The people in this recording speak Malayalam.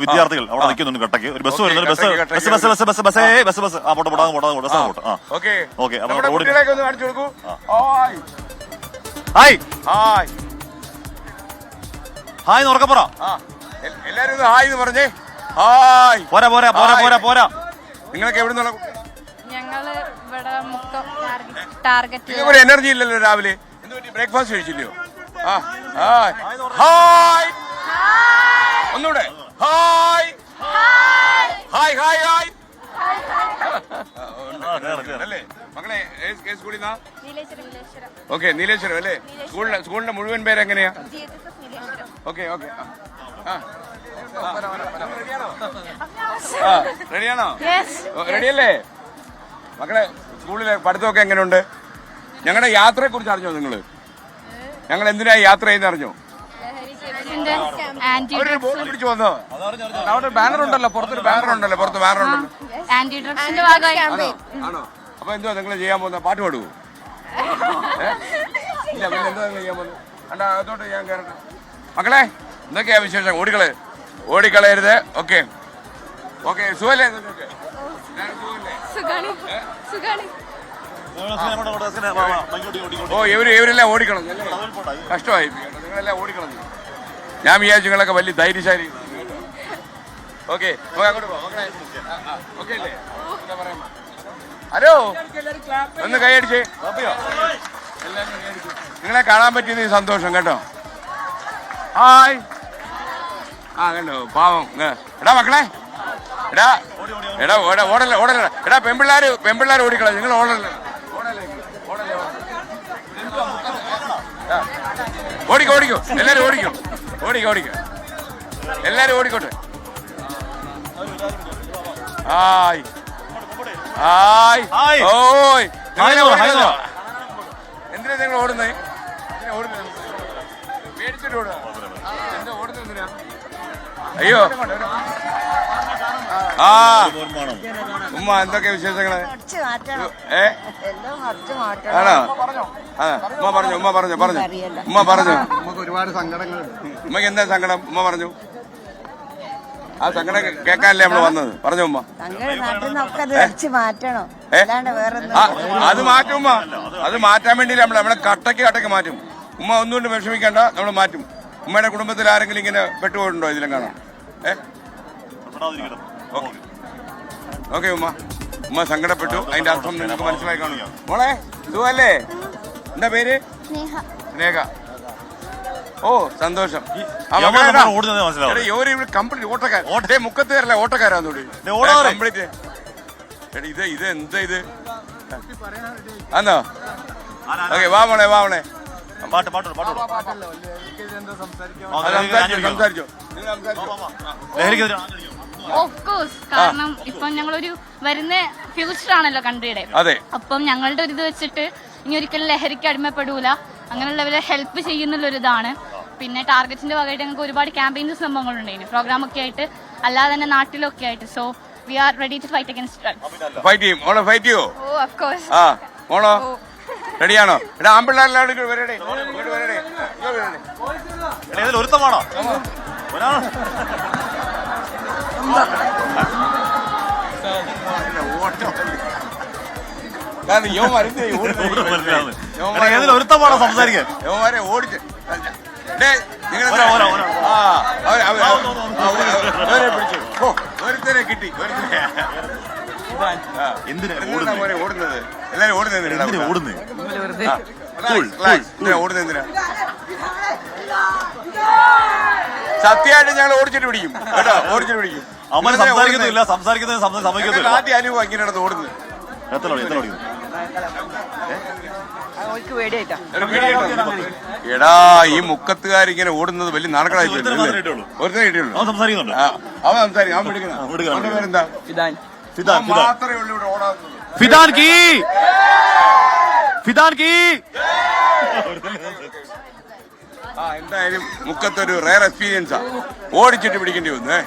വിദ്യാർത്ഥികൾ അവിടെ നിൽക്കുന്നുണ്ട് കട്ടക്ക്. ഒരു ബസ് വരുന്നുണ്ട്. ബസ് അങ്ങോട്ട് ഹായ് ഹായ് എന്ന് ഉറക്കപ്പുറ എല്ലാരും ഹായ് എന്ന് പറഞ്ഞേ. ഹായ്. പോരാ പോരാ പോരാ പോരാ പോരാ. നിങ്ങളൊക്കെ എവിടെ നിന്നുള്ള? ഞങ്ങള് ഇവിടെ ടാർഗറ്റ്. എനർജി ഇല്ലല്ലോ രാവിലെ. ബ്രേക്ക്ഫാസ്റ്റ് കഴിച്ചില്ലയോ? Hi hi. ഒന്നുകൂടെ ഹായ് ഹായ് ഹായ് ഹായ്. അല്ലേ മക്കളെ സ്കൂളിൽ നിന്നാ? ഓക്കെ, നീലേശ്വരം അല്ലേ? സ്കൂളിന്റെ മുഴുവൻ പേര് എങ്ങനെയാ? Okay okay. റെഡിയാണോ? റെഡിയല്ലേ മക്കളെ? സ്കൂളിലെ പഠിത്തമൊക്കെ എങ്ങനെയുണ്ട്? ഞങ്ങളുടെ യാത്രയെ കുറിച്ച് അറിഞ്ഞോ നിങ്ങള്? ഞങ്ങൾ എന്തിനാ യാത്ര ചെയ്യുന്ന അറിഞ്ഞോ? പിടിച്ചു വന്നോ? അവിടെ ബാനർ ഉണ്ടല്ലോ, പുറത്തൊരു ബാനർ ഉണ്ടല്ലോ, പുറത്ത് ബാനർ ഉണ്ടല്ലോ. ആണോ? അപ്പൊ എന്തുവാ നിങ്ങൾ ചെയ്യാൻ പോകുന്ന? പാട്ട് പാടുവോ? ഇല്ല, പിന്നെ എന്താ നിങ്ങൾ ചെയ്യാൻ പോകുന്നത്? അണ്ടാ അതോട്ട് ഞാൻ കയറട്ടെ. മക്കളെ എന്തൊക്കെയാ വിശേഷം? ഓടിക്കളയരുത്. Okay okay. സുഖല്ലേ? ഓ ഇവരെല്ലാം ഓടിക്കളഞ്ഞു അല്ലേ? കഷ്ടമായി. നിങ്ങളെല്ലാം ഓടിക്കളഞ്ഞു. ഞാൻ വിചാരിച്ചു നിങ്ങളൊക്കെ വലിയ ധൈര്യശാലി. ഓക്കെ അങ്ങോട്ട് പോകാം. ഓക്കെ അല്ലേ? ഹലോ, ഒന്ന് കൈയടിച്ചേ. നിങ്ങളെ കാണാൻ പറ്റിയത് സന്തോഷം കേട്ടോ. ഹായ്. കണ്ടോ പാവം. എടാ മക്കളെ, എടാ ഓടല്ലേ ഓടല്ലേ. എടാ പെമ്പിള്ളാര് ഓടിക്കളാം. നിങ്ങൾ ഓടല്ലേ ഓടിക്കോ. എല്ലാരും ഓടിക്കോ. എല്ലാരും ഓടിക്കോട്ടെ. Hi hi. ഓയ് എന്തിനാ നിങ്ങൾ ഓടുന്നേ? പേടിച്ചിട്ട് ഓടുക. എന്താ ഓടുന്നത് എന്തിനാ? അയ്യോ ഉമ്മ എന്തൊക്കെ വിശേഷങ്ങള്? ആണോ? ഉമ്മ പറഞ്ഞു. നമുക്ക് ഒരുപാട് സങ്കടങ്ങളുണ്ട്. ഉമ്മക്ക് എന്താ സങ്കടം? ഉമ്മ പറഞ്ഞു. ആ സങ്കടം കേൾക്കാനല്ലേ നമ്മള് വന്നത്? പറഞ്ഞു ഉമ്മ. അത് മാറ്റും ഉമ്മ. അത് മാറ്റാൻ വേണ്ടി നമ്മളെ കട്ടക്ക് മാറ്റും. ഉമ്മ ഒന്നുകൊണ്ട് വിഷമിക്കേണ്ട, നമ്മൾ മാറ്റും. ഉമ്മയുടെ കുടുംബത്തിൽ ആരെങ്കിലും ഇങ്ങനെ പെട്ടുപോയിട്ടുണ്ടോ ഇതിലും കാണാം? ഓക്കെ ഉമ്മ സങ്കടപ്പെട്ടു. അതിന്റെ അർത്ഥം നിങ്ങൾക്ക് മനസ്സിലായി കാണും. മോളെ സുഖല്ലേ? എന്താ പേര്? സ്നേഹ. ഓ സന്തോഷം. കംപ്ലീറ്റ് ഓട്ടക്കാരൻ. മുക്കത്തുകാരല്ലേ ഓട്ടക്കാരാന്നൂടി കംപ്ലീറ്റ്. ഇത് എന്താ ഇത്? ആന്നോ? ഓക്കെ വാ മോളെ. സംസാരിച്ചോ. Of course. കാരണം ഇപ്പൊ ഞങ്ങളൊരു വരുന്ന ഫ്യൂച്ചർ ആണല്ലോ കൺട്രിയുടെ. അപ്പം ഞങ്ങളുടെ ഒരു ഇത് വെച്ചിട്ട് ഇനി ഒരിക്കലും ലഹരിക്ക് അടിമപ്പെടൂല, അങ്ങനെയുള്ളവരെ ഹെൽപ്പ് ചെയ്യുന്നുള്ളൊരിതാണ്. പിന്നെ ടാർഗറ്റിന്റെ ഭാഗമായിട്ട് ഞങ്ങൾക്ക് ഒരുപാട് ക്യാമ്പയിൻസ് സംഭവങ്ങളുണ്ടായിരുന്നു, പ്രോഗ്രാം ഒക്കെ ആയിട്ട്, അല്ലാതെ തന്നെ നാട്ടിലൊക്കെ ആയിട്ട്. So we are ready to fight against drugs. Fight ചെയ്യും മോളെ? ഫൈറ്റ് ചെയ്യോ? Oh of course. മോളോ റെഡിയാണോ? എടാ ആമ്പിള്ളേരെല്ലാം വരട്ടെ. ഒരുത്തമാണോ? ഒരുത്തമാണോ സംസാരിക്കാൻ? യോമാരെ ഓടിച്ച് ഒരുത്തനെ കിട്ടി. ഓടുന്നത് എല്ലാരും ഓടുന്നതിനാ സത്യമായിട്ട് ഞങ്ങൾ ഓടിച്ചിട്ട് പിടിക്കും കേട്ടോ. സംസാരിക്കുന്നില്ല. ആദ്യ അനുഭവം ഇങ്ങനെയാണ് ഓടുന്നത്. എടാ ഈ മുക്കത്തുകാരിങ്ങനെ ഓടുന്നത് വലിയ നാടകമായി. ഒരുത്തനെ കിട്ടിയുള്ളൂ. അവൻ സംസാരിക്കും. അവൻ പേരെന്താ? മാത്രമേ ഉള്ളൂ ഇവിടെ ഓടാറുള്ളത്. ഫിദാൻ കീ. എന്തായാലും മുക്കത്തൊരു റയർ എക്സ്പീരിയൻസാ. ഓടിച്ചിട്ട് പിടിക്കേണ്ടി വന്നേ.